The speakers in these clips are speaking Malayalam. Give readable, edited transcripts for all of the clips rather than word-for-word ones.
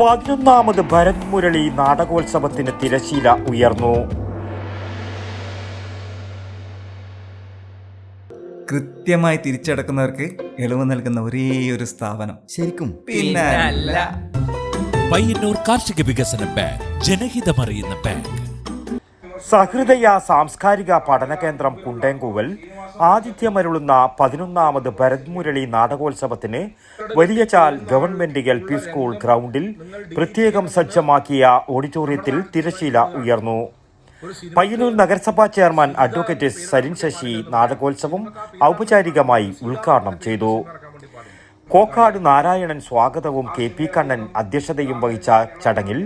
11ാമത് ഭരത് മുരളി നാടകോത്സവത്തിന് തിരശീല ഉയർന്നു. കൃത്യമായി തിരിച്ചടക്കുന്നവർക്ക് ഇളവ് നൽകുന്ന ഒരേ ഒരു സ്ഥാപനം ശരിക്കും പിന്നെ അല്ല. പയ്യന്നൂർ കാർഷിക വികസന ബാങ്ക്, ജനഹിതമറിയുന്ന ബാങ്ക്. സഹൃദയ സാംസ്കാരിക പഠന കേന്ദ്രം കുണ്ടേങ്കൂവൽ ആതിഥ്യമരുളുന്ന 11ാമത് ഭരത് മുരളി നാടകോത്സവത്തിന് വലിയചാൽ ഗവൺമെന്റ് LP സ്കൂൾ ഗ്രൗണ്ടിൽ പ്രത്യേകം സജ്ജമാക്കിയ ഓഡിറ്റോറിയത്തിൽ തിരശീല ഉയർന്നു. പയ്യന്നൂർ നഗരസഭാ ചെയർമാൻ അഡ്വക്കേറ്റ് സരിൻ ശശി നാടകോത്സവം ഔപചാരികമായി ഉദ്ഘാടനം ചെയ്തു. കോക്കാട് നാരായണൻ സ്വാഗതവും KP കണ്ണൻ അധ്യക്ഷതയും വഹിച്ച ചടങ്ങിൽ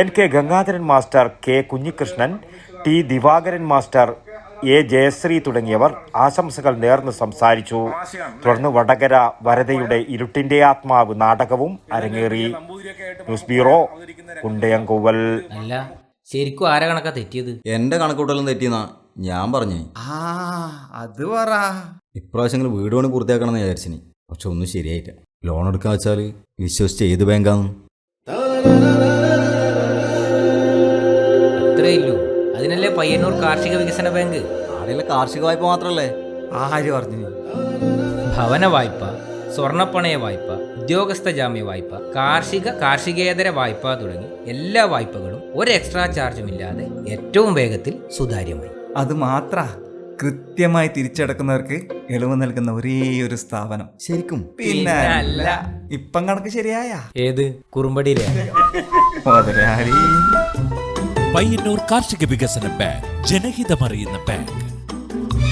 NK Gangadharan master, K Kunhikrishnan, T Divakaran master, A Jayasree തുടങ്ങിയവർ ആശംസകൾ നേർന്ന് സംസാരിച്ചു. തുടർന്ന് വടകര വരദയുടെ ഇരുട്ടിന്റെ ആത്മാവ് നാടകവും അരങ്ങേറി. News bureau, Kundayamkooval. അല്ല, ശരിക്കും ആരാ കണക്കാ തെറ്റിയത്? എന്റെ കണക്കൂട്ടലും തെറ്റിയെന്നാ ഞാൻ പറഞ്ഞേ. അത് പറ. ഇപ്രാവശ്യം വീട് പണി പൂർത്തിയാക്കണം എന്ന് വിചാരിച്ചിനി, പക്ഷെ ഒന്നും ശരിയായില്ല. ലോൺ എടുക്കാൻ വെച്ചാൽ വിശ്വസിച്ച് ഏത് ബാങ്കാന്ന്? അത്രേ ഇല്ലൂ. അതിനല്ലേ പയ്യന്നൂർ കാർഷിക വികസന ബാങ്ക്. ആടെയുള്ള കാർഷിക വായ്പ മാത്രല്ലേ? ആര് പറഞ്ഞു? ഭവന വായ്പ, സ്വർണ്ണപ്പണയ വായ്പ, ഉദ്യോഗസ്ഥ ജാമ്യ വായ്പ, കാർഷികേതര വായ്പ തുടങ്ങി എല്ലാ വായ്പകളും ഒരു എക്സ്ട്രാ ചാർജുമില്ലാതെ ഏറ്റവും വേഗത്തിൽ സുതാര്യമായി. അത് മാത്ര കൃത്യമായി തിരിച്ചടക്കുന്നവർക്ക് ഇളവ് നൽകുന്ന ഒരേ ഒരു സ്ഥാപനം ശരിക്കും പിന്നെ അല്ല. ഇപ്പം കണക്ക് ശരിയായ ഏത് കുറുമ്പടിയിലെ മുതലാളി. പയ്യന്നൂർ കാർഷിക വികസന ബാങ്ക്, ജനഹിതമറിയുന്ന ബാങ്ക്.